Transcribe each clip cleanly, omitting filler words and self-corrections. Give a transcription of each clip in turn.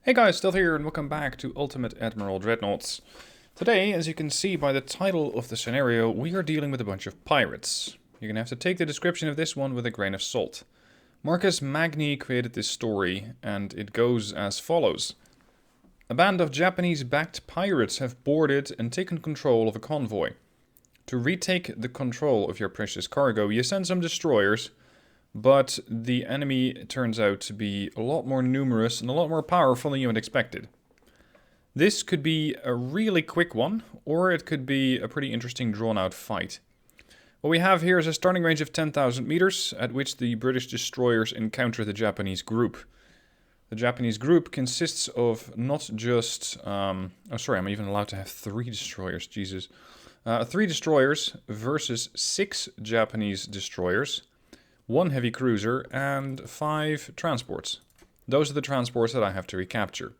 Hey guys, Stealth here, and welcome back to Ultimate Admiral Dreadnoughts. Today, as you can see by the title of the scenario, we are dealing with a bunch of pirates. You're gonna have to take the description of this one with a grain of salt. Marcus Magni created this story, and it goes as follows. A band of Japanese-backed pirates have boarded and taken control of a convoy. To retake the control of your precious cargo, you send some destroyers, but the enemy turns out to be a lot more numerous and a lot more powerful than you had expected. This could be a really quick one, or it could be a pretty interesting drawn-out fight. What we have here is a starting range of 10,000 meters, at which the British destroyers encounter the Japanese group. The Japanese group consists of not just... I'm even allowed to have 3 destroyers, Jesus. 3 destroyers versus 6 Japanese destroyers, 1 heavy cruiser, and 5 transports. Those are the transports that I have to recapture.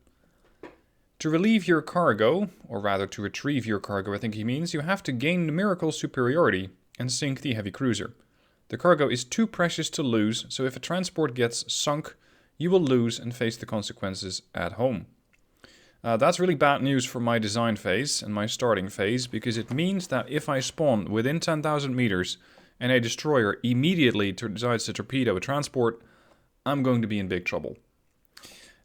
To relieve your cargo, or rather to retrieve your cargo I think he means, you have to gain numerical superiority and sink the heavy cruiser. The cargo is too precious to lose, so if a transport gets sunk, you will lose and face the consequences at home. That's really bad news for my design phase and my starting phase, because it means that if I spawn within 10,000 meters and a destroyer immediately decides to torpedo a transport, I'm going to be in big trouble.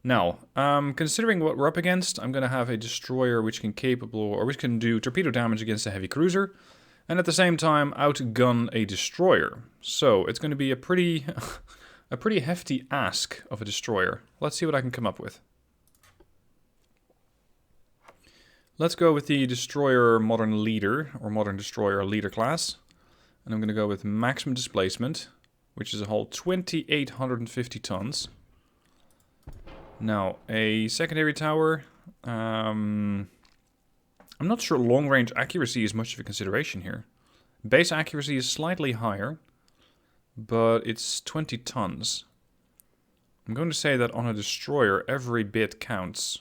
Now, considering what we're up against, I'm going to have a destroyer which can do torpedo damage against a heavy cruiser, and at the same time outgun a destroyer. So it's going to be a pretty hefty ask of a destroyer. Let's see what I can come up with. Let's go with the destroyer modern leader, or modern destroyer leader class. And I'm going to go with maximum displacement, which is a whole 2,850 tons. Now, a secondary tower. I'm not sure long-range accuracy is much of a consideration here. Base accuracy is slightly higher, but it's 20 tons. I'm going to say that on a destroyer, every bit counts.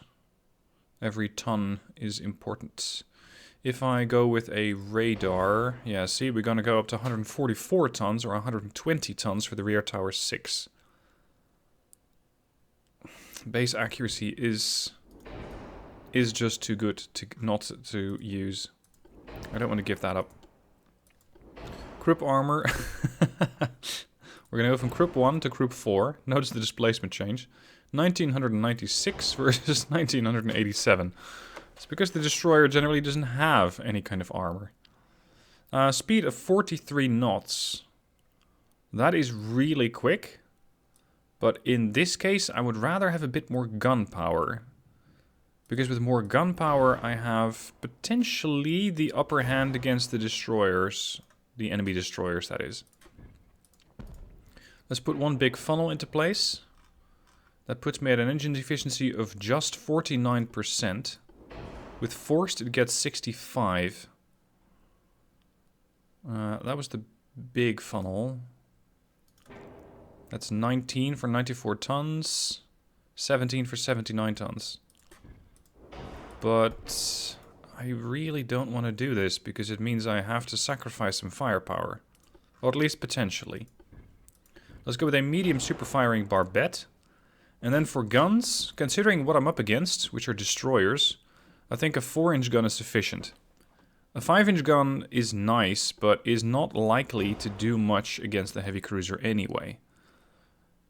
Every ton is important. If I go with a radar, yeah, see, we're going to go up to 144 tons or 120 tons for the rear tower 6. Base accuracy is just too good to not to use. I don't want to give that up. Krupp armor. We're going to go from Krupp 1 to Krupp 4. Notice the displacement change. 1996 versus 1987. It's because the destroyer generally doesn't have any kind of armor. Speed of 43 knots. That is really quick. But in this case, I would rather have a bit more gunpowder. Because with more gunpowder, I have potentially the upper hand against the destroyers. The enemy destroyers, that is. Let's put one big funnel into place. That puts me at an engine efficiency of just 49%. With forced, it gets 65. That was the big funnel. That's 19 for 94 tons. 17 for 79 tons. But I really don't want to do this, because it means I have to sacrifice some firepower. Or at least potentially. Let's go with a medium super firing barbette. And then for guns, considering what I'm up against, which are destroyers, I think a 4-inch gun is sufficient. A 5-inch gun is nice, but is not likely to do much against the heavy cruiser anyway.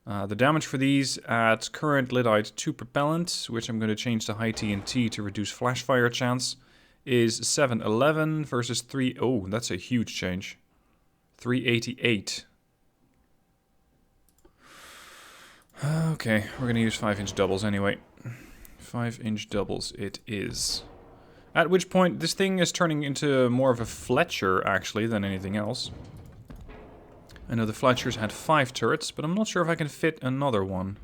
The damage for these at current Lyddite 2 propellant, which I'm going to change to high TNT to reduce flash fire chance, is 711 versus 3... Oh, that's a huge change. 388. Okay, we're going to use 5-inch doubles anyway. 5-inch doubles it is. At which point, this thing is turning into more of a Fletcher, actually, than anything else. I know the Fletchers had 5 turrets, but I'm not sure if I can fit another one.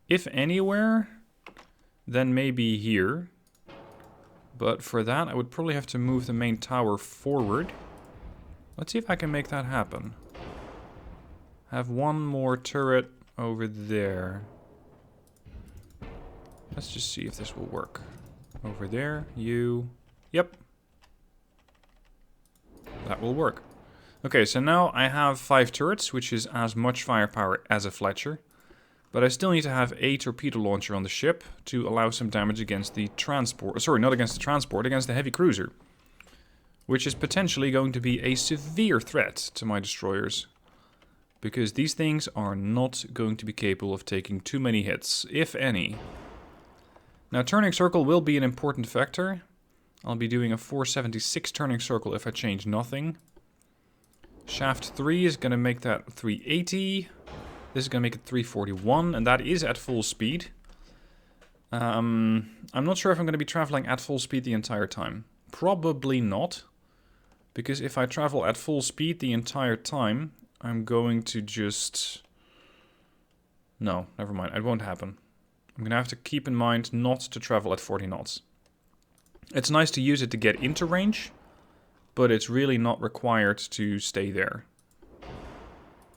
If anywhere, then maybe here. But for that, I would probably have to move the main tower forward. Let's see if I can make that happen. Have one more turret over there. Let's just see if this will work. Over there, you... Yep. That will work. Okay, so now I have 5 turrets, which is as much firepower as a Fletcher. But I still need to have a torpedo launcher on the ship to allow some damage against the transport. Sorry, not against the transport, against the heavy cruiser. Which is potentially going to be a severe threat to my destroyers. Because these things are not going to be capable of taking too many hits, if any. Now, turning circle will be an important factor. I'll be doing a 476 turning circle if I change nothing. Shaft 3 is going to make that 380. This is going to make it 341, and that is at full speed. I'm not sure if I'm going to be traveling at full speed the entire time. Probably not. Because if I travel at full speed the entire time, I'm going to just... No, never mind. It won't happen. I'm going to have to keep in mind not to travel at 40 knots. It's nice to use it to get into range, but it's really not required to stay there.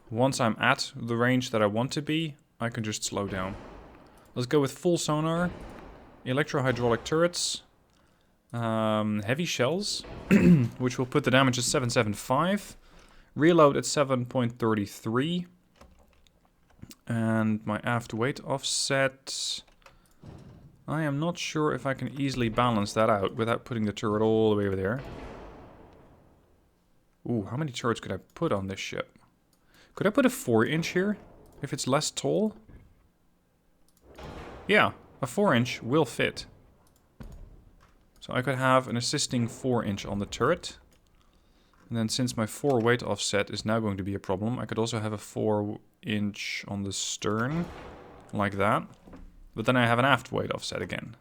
Once I'm at the range that I want to be, I can just slow down. Let's go with full sonar, electro-hydraulic turrets, heavy shells, which will put the damage at 775, reload at 7.33, and my aft weight offset... I am not sure if I can easily balance that out without putting the turret all the way over there. Ooh, how many turrets could I put on this ship? Could I put a 4-inch here, if it's less tall? Yeah, a 4-inch will fit. So I could have an assisting 4-inch on the turret. And then since my 4 weight offset is now going to be a problem, I could also have a 4-inch on the stern, like that. But then I have an aft weight offset again.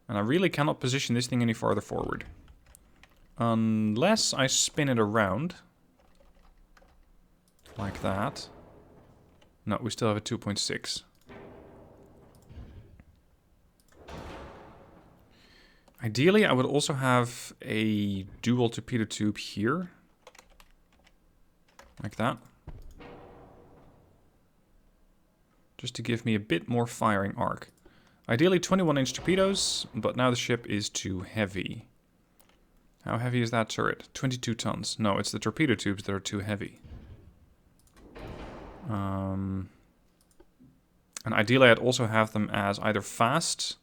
And I really cannot position this thing any farther forward. Unless I spin it around. Like that. No, we still have a 2.6. Ideally, I would also have a dual torpedo tube here. Like that. Just to give me a bit more firing arc. Ideally 21-inch torpedoes, but now the ship is too heavy. How heavy is that turret? 22 tons. No, it's the torpedo tubes that are too heavy. And ideally I'd also have them as either fast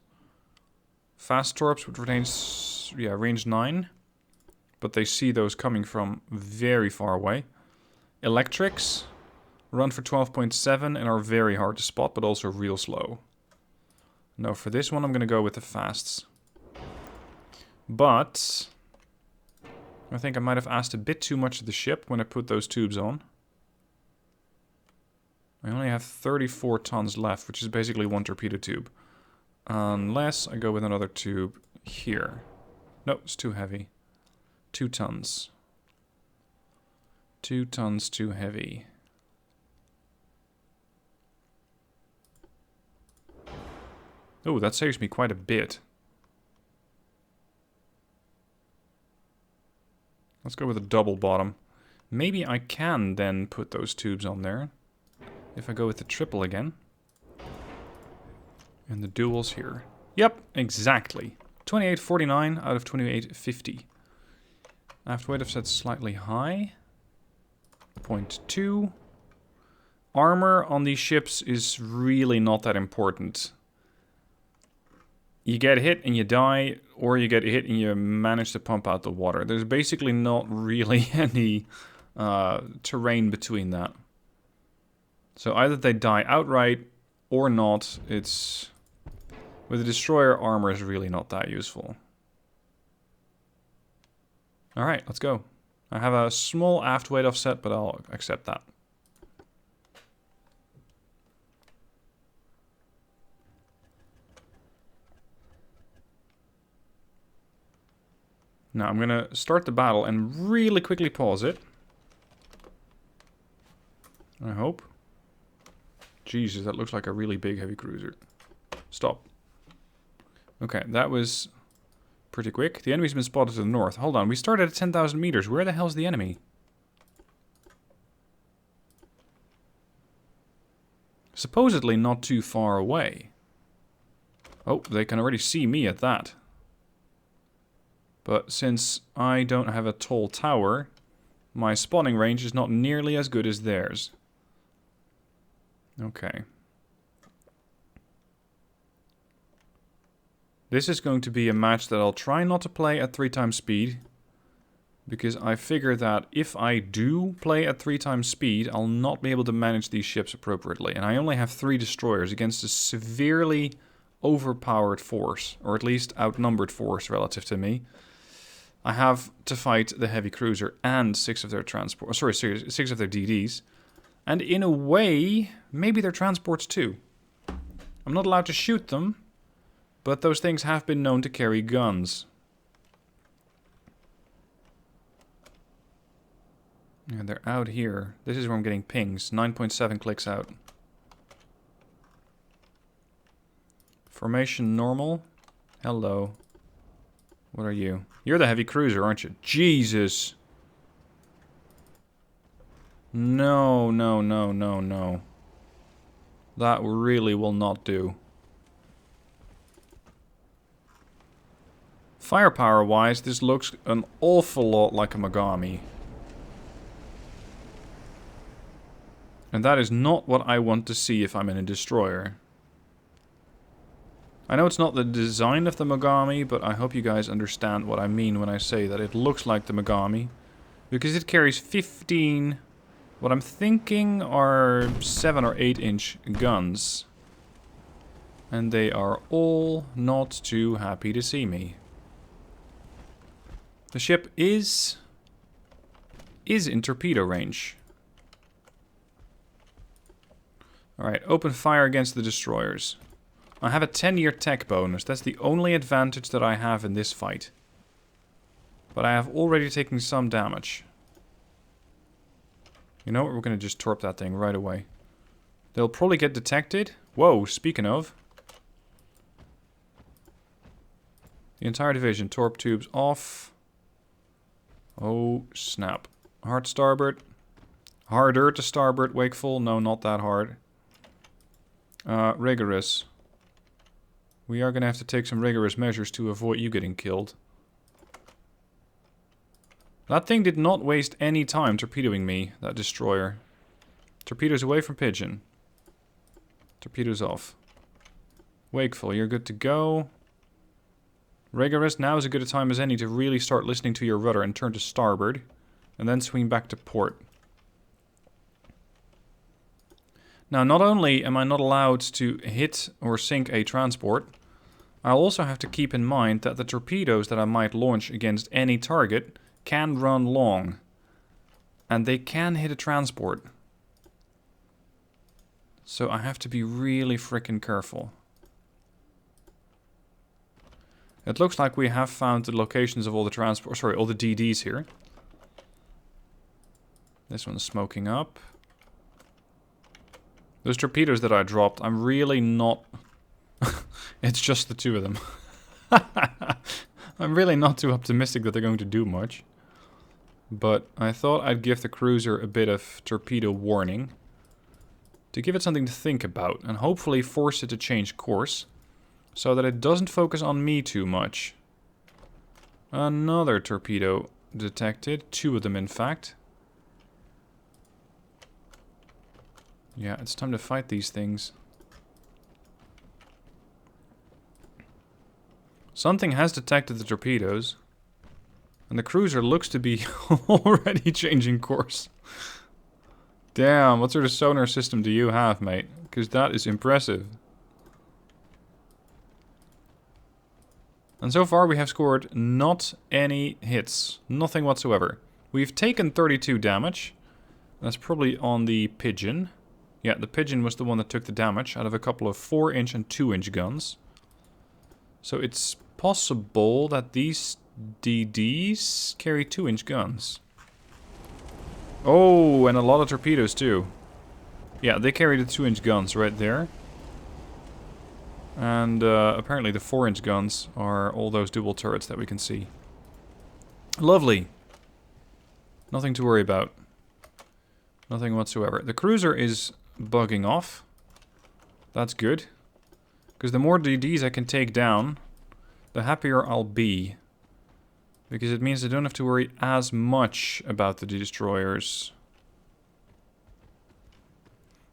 torps with range 9. But they see those coming from very far away. Electrics run for 12.7 and are very hard to spot, but also real slow. No, for this one I'm going to go with the fasts. But I think I might have asked a bit too much of the ship when I put those tubes on. I only have 34 tons left, which is basically one torpedo tube. Unless I go with another tube here. No, it's too heavy. 2 tons. 2 tons too heavy. Oh, that saves me quite a bit. Let's go with a double bottom. Maybe I can then put those tubes on there. If I go with the triple again. And the duals here. Yep, exactly. 2849 out of 2850. Aft weight offset slightly high. 0.2. Armor on these ships is really not that important. You get hit and you die, or you get hit and you manage to pump out the water. There's basically not really any terrain between that. So either they die outright or not. It's... With the destroyer, armor is really not that useful. Alright, let's go. I have a small aft weight offset, but I'll accept that. Now I'm going to start the battle and really quickly pause it. I hope. Jesus, that looks like a really big heavy cruiser. Stop. Okay, that was pretty quick. The enemy's been spotted to the north. Hold on, we started at 10,000 meters. Where the hell's the enemy? Supposedly not too far away. Oh, they can already see me at that. But since I don't have a tall tower, my spawning range is not nearly as good as theirs. Okay. This is going to be a match that I'll try not to play at 3 times speed. Because I figure that if I do play at 3 times speed, I'll not be able to manage these ships appropriately. And I only have 3 destroyers against a severely overpowered force. Or at least outnumbered force relative to me. I have to fight the heavy cruiser and 6 of their transport. Sorry, 6 of their DDs. And in a way, maybe their transports too. I'm not allowed to shoot them. But those things have been known to carry guns. And they're out here. This is where I'm getting pings. 9.7 clicks out. Formation normal. Hello. What are you? You're the heavy cruiser, aren't you? Jesus. No, no, no, no, no. That really will not do. Firepower-wise, this looks an awful lot like a Magami. And that is not what I want to see if I'm in a destroyer. I know it's not the design of the Magami, but I hope you guys understand what I mean when I say that it looks like the Magami. Because it carries 15, what I'm thinking are 7 or 8 inch guns. And they are all not too happy to see me. The ship is in torpedo range. Alright, open fire against the destroyers. I have a 10-year tech bonus. That's the only advantage that I have in this fight. But I have already taken some damage. You know what? We're going to just torp that thing right away. They'll probably get detected. Whoa, speaking of. The entire division. Torp tubes off. Oh, snap. Hard starboard. Harder to starboard. Wakeful. No, not that hard. Rigorous. We are going to have to take some rigorous measures to avoid you getting killed. That thing did not waste any time torpedoing me, that destroyer. Torpedoes away from Pigeon. Torpedoes off. Wakeful, you're good to go. Rigorous, now is as good a time as any to really start listening to your rudder and turn to starboard. And then swing back to port. Now, not only am I not allowed to hit or sink a transport, I'll also have to keep in mind that the torpedoes that I might launch against any target can run long. And they can hit a transport. So I have to be really frickin' careful. It looks like we have found the locations of all the transport, sorry, all the DDs here. This one's smoking up. Those torpedoes that I dropped, I'm really not... It's just the 2 of them. I'm really not too optimistic that they're going to do much. But I thought I'd give the cruiser a bit of torpedo warning. To give it something to think about. And hopefully force it to change course. So that it doesn't focus on me too much. Another torpedo detected. 2 of them, in fact. Yeah, it's time to fight these things. Something has detected the torpedoes. And the cruiser looks to be already changing course. Damn, what sort of sonar system do you have, mate? Because that is impressive. And so far we have scored not any hits. Nothing whatsoever. We've taken 32 damage. That's probably on the Pigeon. Yeah, the Pigeon was the one that took the damage out of a couple of 4-inch and 2-inch guns. So it's possible that these DDs carry 2-inch guns. Oh, and a lot of torpedoes too. Yeah, they carry the 2-inch guns right there. And apparently the 4-inch guns are all those dual turrets that we can see. Lovely. Nothing to worry about. Nothing whatsoever. The cruiser is bugging off. That's good. Because the more DDs I can take down, the happier I'll be. Because it means I don't have to worry as much about the destroyers.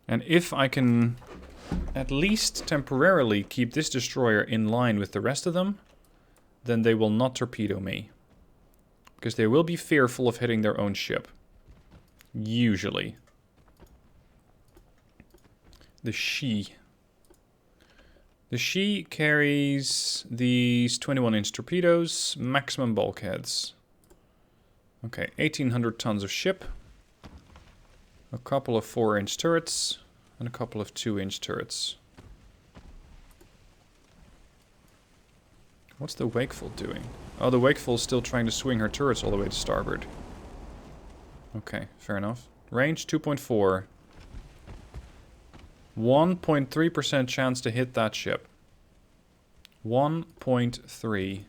And if I can at least temporarily keep this destroyer in line with the rest of them, then they will not torpedo me. Because they will be fearful of hitting their own ship. Usually. The She. The She carries these 21-inch torpedoes, maximum bulkheads. Okay, 1,800 tons of ship. A couple of 4-inch turrets. And a couple of 2-inch turrets. What's the Wakeful doing? Oh, the Wakeful is still trying to swing her turrets all the way to starboard. Okay, fair enough. Range 2.4. 1.3% chance to hit that ship. 1.3.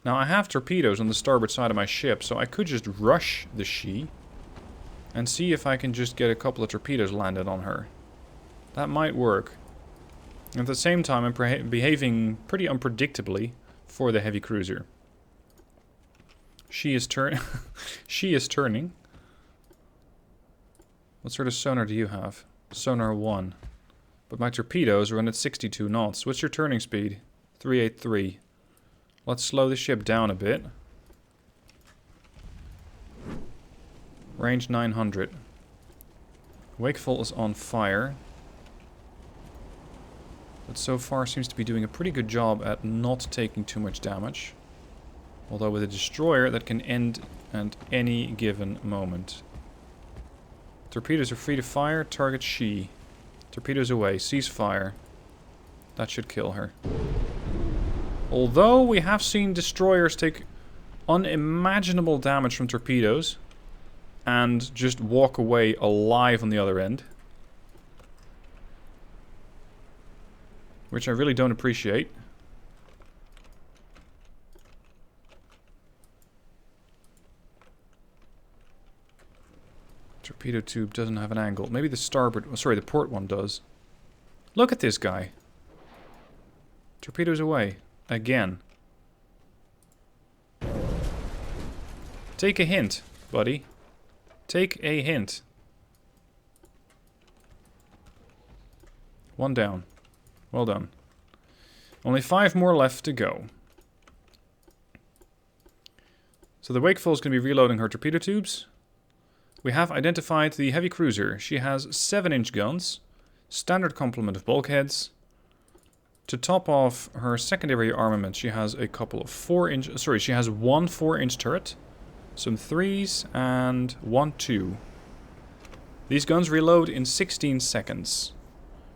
Now I have torpedoes on the starboard side of my ship, so I could just rush the She and see if I can just get a couple of torpedoes landed on her. That might work. At the same time, I'm behaving pretty unpredictably for the heavy cruiser. She is She is turning. What sort of sonar do you have? Sonar 1. But my torpedoes run at 62 knots. What's your turning speed? 383. Let's slow the ship down a bit. Range 900. Wakeful is on fire. But so far seems to be doing a pretty good job at not taking too much damage. Although with a destroyer that can end at any given moment. Torpedoes are free to fire. Target She. Torpedoes away. Ceasefire. That should kill her. Although we have seen destroyers take unimaginable damage from torpedoes and just walk away alive on the other end. Which I really don't appreciate. Torpedo tube doesn't have an angle. Maybe the starboard... Oh, sorry, the port one does. Look at this guy. Torpedoes away. Again. Take a hint, buddy. Take a hint. One down. Well done. Only 5 more left to go. So the Wakeful is going to be reloading her torpedo tubes. We have identified the heavy cruiser. She has 7-inch guns, standard complement of bulkheads. To top off her secondary armament, she has a couple of 4-inch... Sorry, she has one 4-inch turret, some 3s, and one 2. These guns reload in 16 seconds.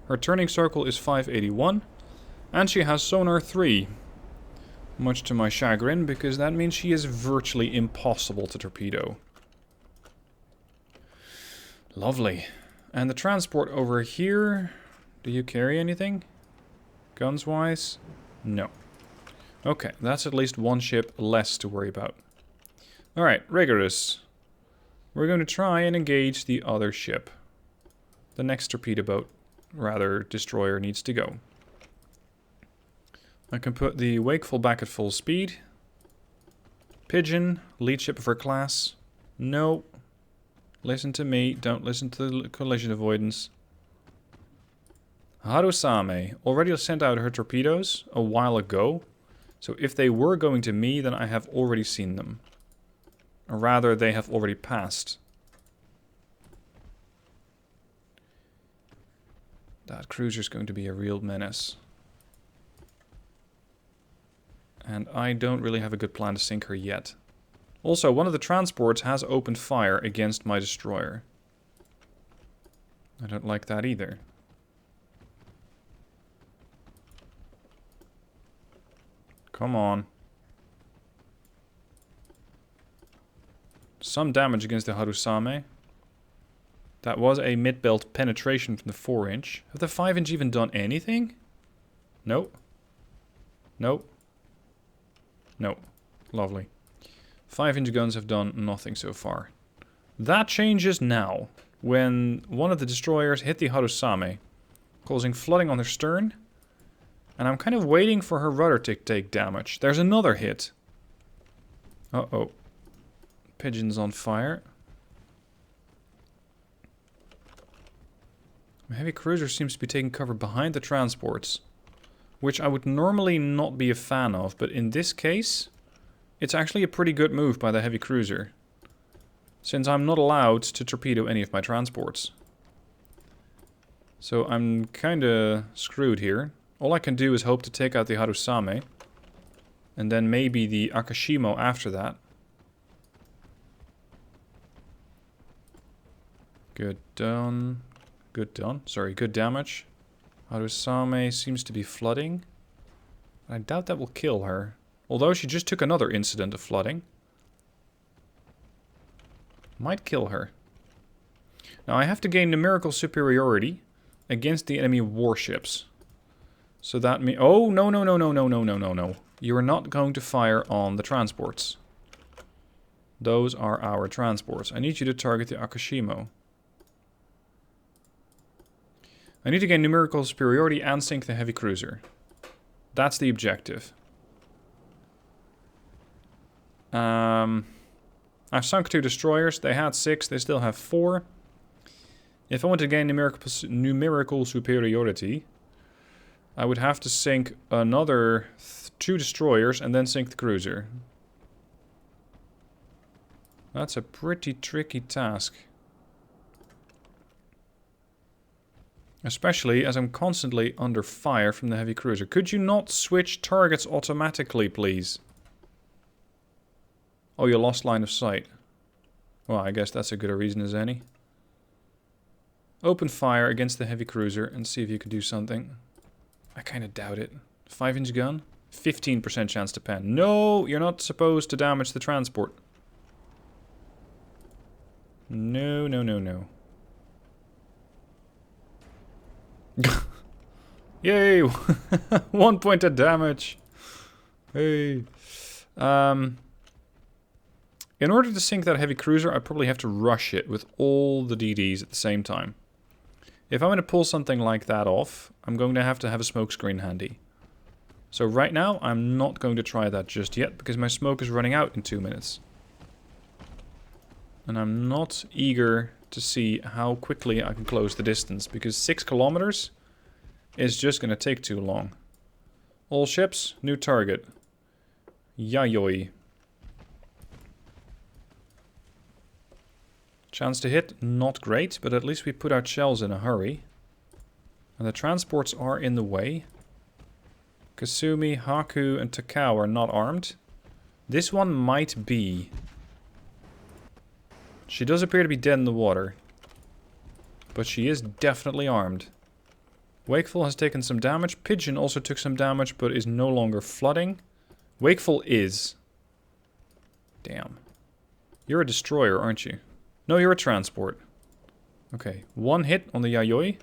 Her turning circle is 581, and she has sonar 3. Much to my chagrin, because that means she is virtually impossible to torpedo. Lovely. And the transport over here... Do you carry anything? Guns-wise? No. Okay, that's at least one ship less to worry about. Alright, rigorous. We're going to try and engage the other ship. The next torpedo boat, rather destroyer, needs to go. I can put the Wakeful back at full speed. Pigeon, lead ship of her class. No. Listen to me, don't listen to the collision avoidance. Harusame already sent out her torpedoes a while ago. So if they were going to me, then I have already seen them. Or rather, they have already passed. That cruiser is going to be a real menace. And I don't really have a good plan to sink her yet. Also, one of the transports has opened fire against my destroyer. I don't like that either. Come on. Some damage against the Harusame. That was a mid-belt penetration from the 4-inch. Have the 5-inch even done anything? Nope. Nope. Nope. Lovely. 5-inch guns have done nothing so far. That changes now, when one of the destroyers hit the Harusame, causing flooding on their stern. And I'm kind of waiting for her rudder to take damage. There's another hit. Uh-oh. Pigeon's on fire. The heavy cruiser seems to be taking cover behind the transports, which I would normally not be a fan of, but in this case, it's actually a pretty good move by the heavy cruiser, since I'm not allowed to torpedo any of my transports. So I'm kinda screwed here. All I can do is hope to take out the Harusame, and then maybe the Akashimo after that. Good done. Good done. Sorry, good damage. Harusame seems to be flooding. I doubt that will kill her. Although she just took another incident of flooding. Might kill her. Now I have to gain numerical superiority against the enemy warships. So that means... Oh, no, no, no, no, no, no, no, no, no. You are not going to fire on the transports. Those are our transports. I need you to target the Akashimo. I need to gain numerical superiority and sink the heavy cruiser. That's the objective. I've sunk 2 destroyers. They had 6. They still have 4. If I want to gain numerical superiority, I would have to sink another 2 destroyers and then sink the cruiser. That's a pretty tricky task. Especially as I'm constantly under fire from the heavy cruiser. Could you not switch targets automatically, please? Oh, you lost line of sight. Well, I guess that's as good a reason as any. Open fire against the heavy cruiser and see if you can do something. I kind of doubt it. 5-inch gun? 15% chance to pen. No, you're not supposed to damage the transport. No, no, no, no. Yay! 1 point of damage. Hey. In order to sink that heavy cruiser, I probably have to rush it with all the DDs at the same time. If I'm going to pull something like that off, I'm going to have a smokescreen handy. So right now, I'm not going to try that just yet, because my smoke is running out in 2 minutes. And I'm not eager to see how quickly I can close the distance, because 6 kilometers is just going to take too long. All ships, new target. Yayoi. Chance to hit, not great, but at least we put out shells in a hurry. And the transports are in the way. Kasumi, Haku, and Takao are not armed. This one might be. She does appear to be dead in the water. But she is definitely armed. Wakeful has taken some damage. Pigeon also took some damage, but is no longer flooding. Wakeful is. Damn. You're a destroyer, aren't you? No, you're a transport. Okay, 1 hit on the Yayoi.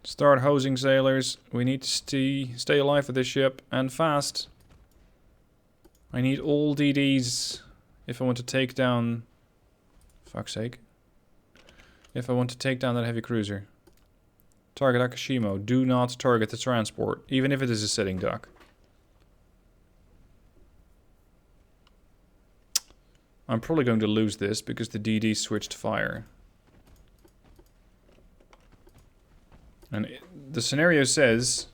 Start hosing, sailors. We need to stay alive with this ship, and fast. I need all DDs if I want to take down... Fuck's sake. If I want to take down that heavy cruiser. Target Akashimo. Do not target the transport, even if it is a sitting duck. I'm probably going to lose this because the DD switched fire. And the scenario says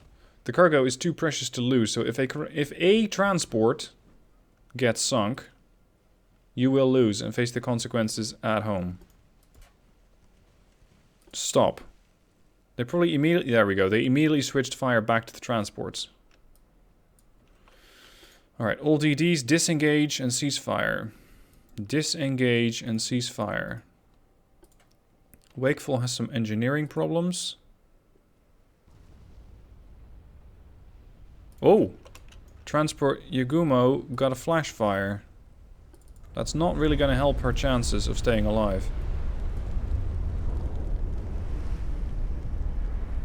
the cargo is too precious to lose. So if a transport gets sunk, you will lose and face the consequences at home. Stop. They probably immediately... There we go. They immediately switched fire back to the transports. Alright, all DDs disengage and cease fire. Disengage and cease fire. Wakeful has some engineering problems. Oh! Transport Yagumo got a flash fire. That's not really going to help her chances of staying alive.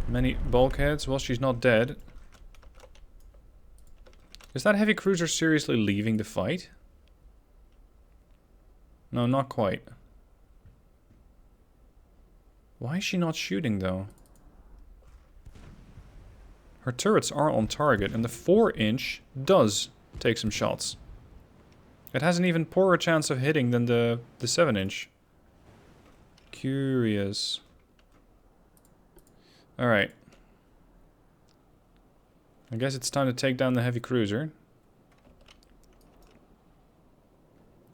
Many bulkheads. Well, she's not dead. Is that heavy cruiser seriously leaving the fight? No, not quite. Why is she not shooting, though? Her turrets are on target, and the 4-inch does take some shots. It has an even poorer chance of hitting than the 7-inch. Curious. Alright. I guess it's time to take down the heavy cruiser.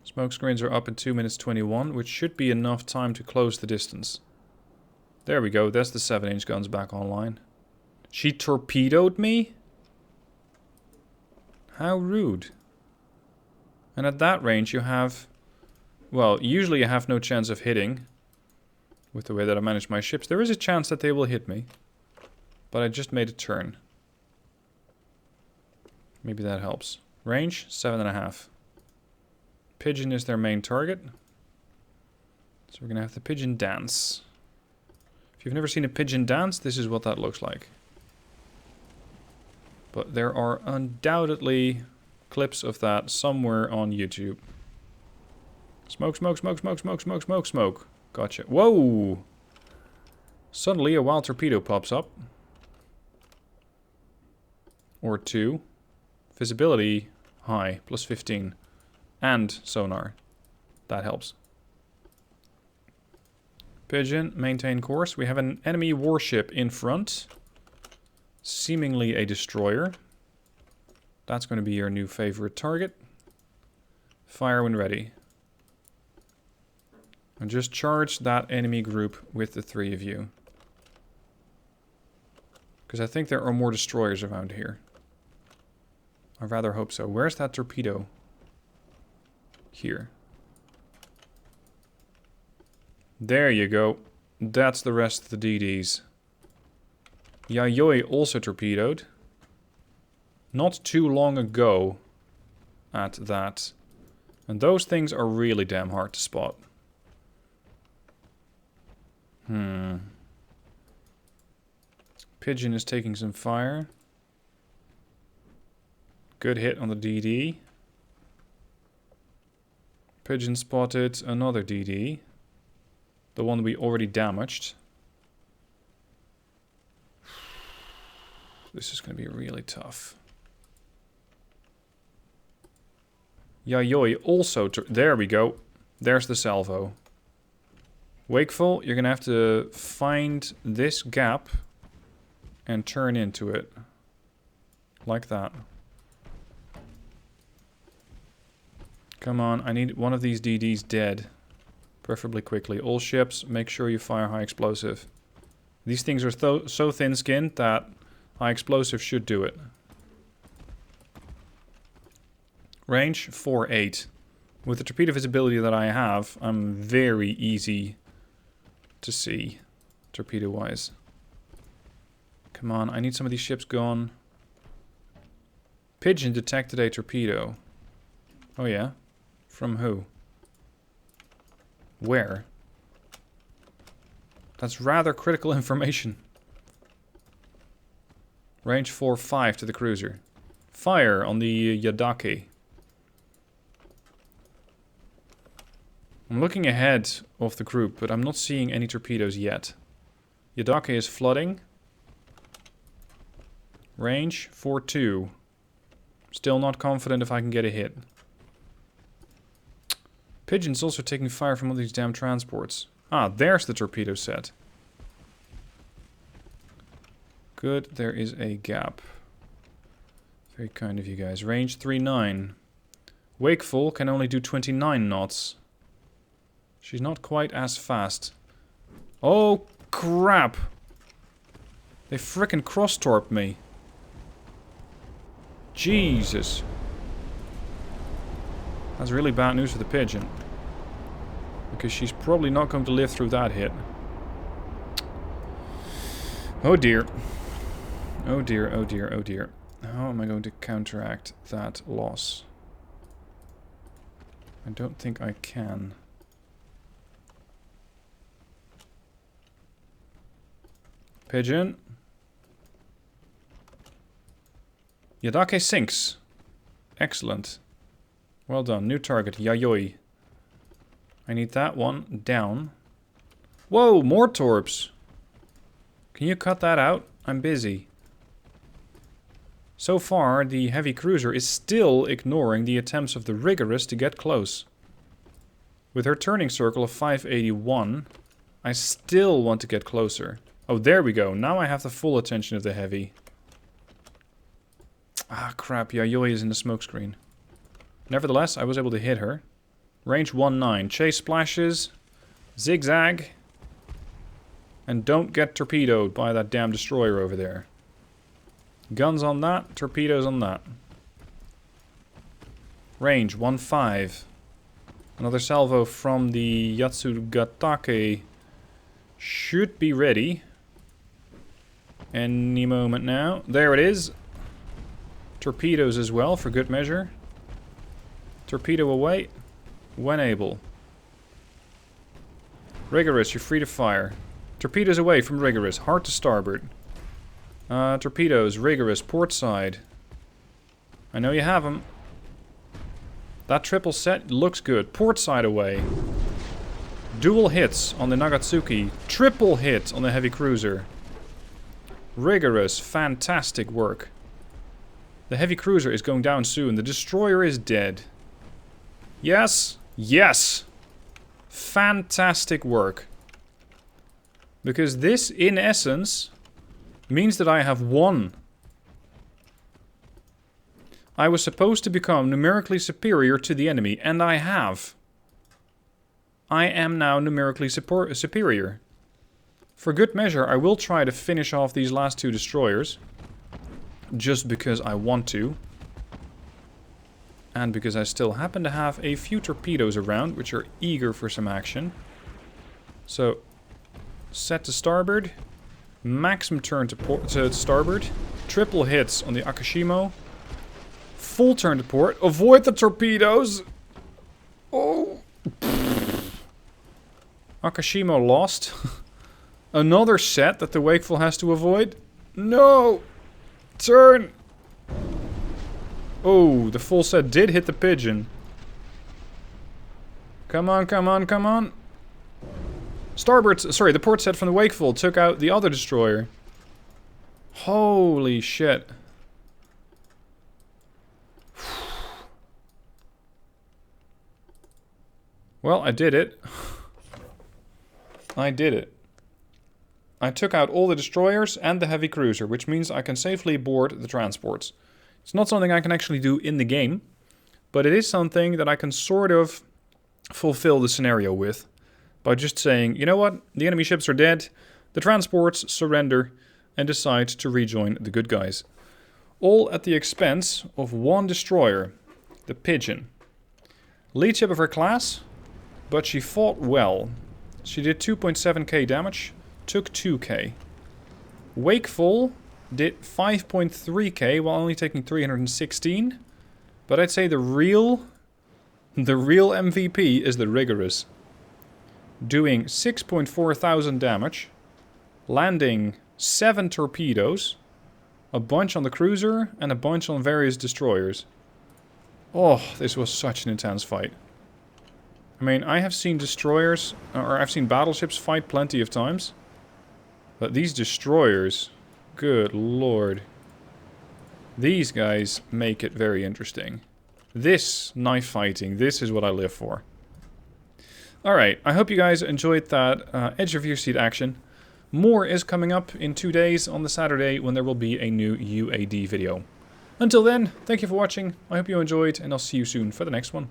Smoke screens are up in 2 minutes 21, which should be enough time to close the distance. There we go, that's the 7-inch guns back online. She torpedoed me? How rude. And at that range you have... Well, usually I have no chance of hitting. With the way that I manage my ships. There is a chance that they will hit me. But I just made a turn. Maybe that helps. Range, 7.5. Pigeon is their main target. So we're gonna have the pigeon dance. If you've never seen a pigeon dance, this is what that looks like. But there are undoubtedly clips of that somewhere on YouTube. Smoke, smoke, smoke, smoke, smoke, smoke, smoke, smoke. Gotcha. Whoa! Suddenly a wild torpedo pops up. Or two. Visibility high, plus 15. And sonar. That helps. Pigeon, maintain course. We have an enemy warship in front. Seemingly a destroyer. That's going to be your new favorite target. Fire when ready. And just charge that enemy group with the 3 of you. Because I think there are more destroyers around here. I rather hope so. Where's that torpedo? Here. There you go. That's the rest of the DDs. Yayoi also torpedoed. Not too long ago at that. And those things are really damn hard to spot. Pigeon is taking some fire. Good hit on the DD. Pigeon spotted another DD. The one we already damaged. This is going to be really tough. Yayoi also... There we go. There's the salvo. Wakeful, you're going to have to find this gap and turn into it. Like that. Come on, I need one of these DDs dead. Preferably quickly. All ships, make sure you fire high explosive. These things are so thin-skinned that high explosive should do it. Range, 4-8. With the torpedo visibility that I have, I'm very easy to see, torpedo-wise. Come on, I need some of these ships gone. Pigeon detected a torpedo. Oh yeah? From who? Where? That's rather critical information. Range 4-5 to the cruiser. Fire on the Yadake. I'm looking ahead of the group, but I'm not seeing any torpedoes yet. Yadake is flooding. Range 4-2. Still not confident if I can get a hit. Pigeon's also taking fire from all these damn transports. Ah, there's the torpedo set. Good, there is a gap. Very kind of you guys. Range 3-9. Wakeful can only do 29 knots. She's not quite as fast. Oh, crap! They frickin' cross-torped me. Jesus. That's really bad news for the Pigeon. Because she's probably not going to live through that hit. Oh dear. Oh dear, oh dear, oh dear. How am I going to counteract that loss? I don't think I can. Pigeon. Yadake sinks. Excellent. Well done. New target. Yayoi. I need that one down. Whoa, more torps. Can you cut that out? I'm busy. So far, the heavy cruiser is still ignoring the attempts of the rigorous to get close. With her turning circle of 581, I still want to get closer. Oh, there we go. Now I have the full attention of the heavy. Ah, crap. Yayoi is in the smokescreen. Nevertheless, I was able to hit her. Range 1-9. Chase splashes. Zigzag. And don't get torpedoed by that damn destroyer over there. Guns on that. Torpedoes on that. Range 1-5. Another salvo from the Yatsugatake should be ready. Any moment now. There it is. Torpedoes as well, for good measure. Torpedo away. When able. Rigorous, you're free to fire. Torpedoes away from Rigorous. Hard to starboard. Torpedoes, Rigorous, port side. I know you have them. That triple set looks good. Port side away. Dual hits on the Nagatsuki. Triple hit on the heavy cruiser. Rigorous, fantastic work. The heavy cruiser is going down soon. The destroyer is dead. Yes, yes. Fantastic work. Because this, in essence, means that I have won. I was supposed to become numerically superior to the enemy, and I have. I am now numerically superior. For good measure, I will try to finish off these last two destroyers. Just because I want to. And because I still happen to have a few torpedoes around, which are eager for some action. So, set to starboard. Maximum turn to starboard. Triple hits on the Akashimo. Full turn to port. Avoid the torpedoes! Oh! Akashimo lost. Another set that the Wakeful has to avoid. No! Turn! Oh, the full set did hit the pigeon. Come on, come on, come on. Starboard, sorry, the port set from the Wakeful took out the other destroyer. Holy shit. Well, I did it. I did it. I took out all the destroyers and the heavy cruiser, which means I can safely board the transports. It's not something I can actually do in the game, but it is something that I can sort of fulfill the scenario with. By just saying, you know what, the enemy ships are dead, the transports surrender and decide to rejoin the good guys. All at the expense of one destroyer, the Pigeon. Lead ship of her class, but she fought well. She did 2.7k damage, took 2k. Wakeful did 5.3k while only taking 316. But I'd say the real MVP is the Rigorous. Doing 6.4 thousand damage, landing 7 torpedoes, a bunch on the cruiser and a bunch on various destroyers. Oh, this was such an intense fight. I mean, I have seen destroyers, or I've seen battleships fight plenty of times. But these destroyers, good lord. These guys make it very interesting. This knife fighting, this is what I live for. Alright, I hope you guys enjoyed that edge of your seat action. More is coming up in 2 days on the Saturday when there will be a new UAD video. Until then, thank you for watching, I hope you enjoyed, and I'll see you soon for the next one.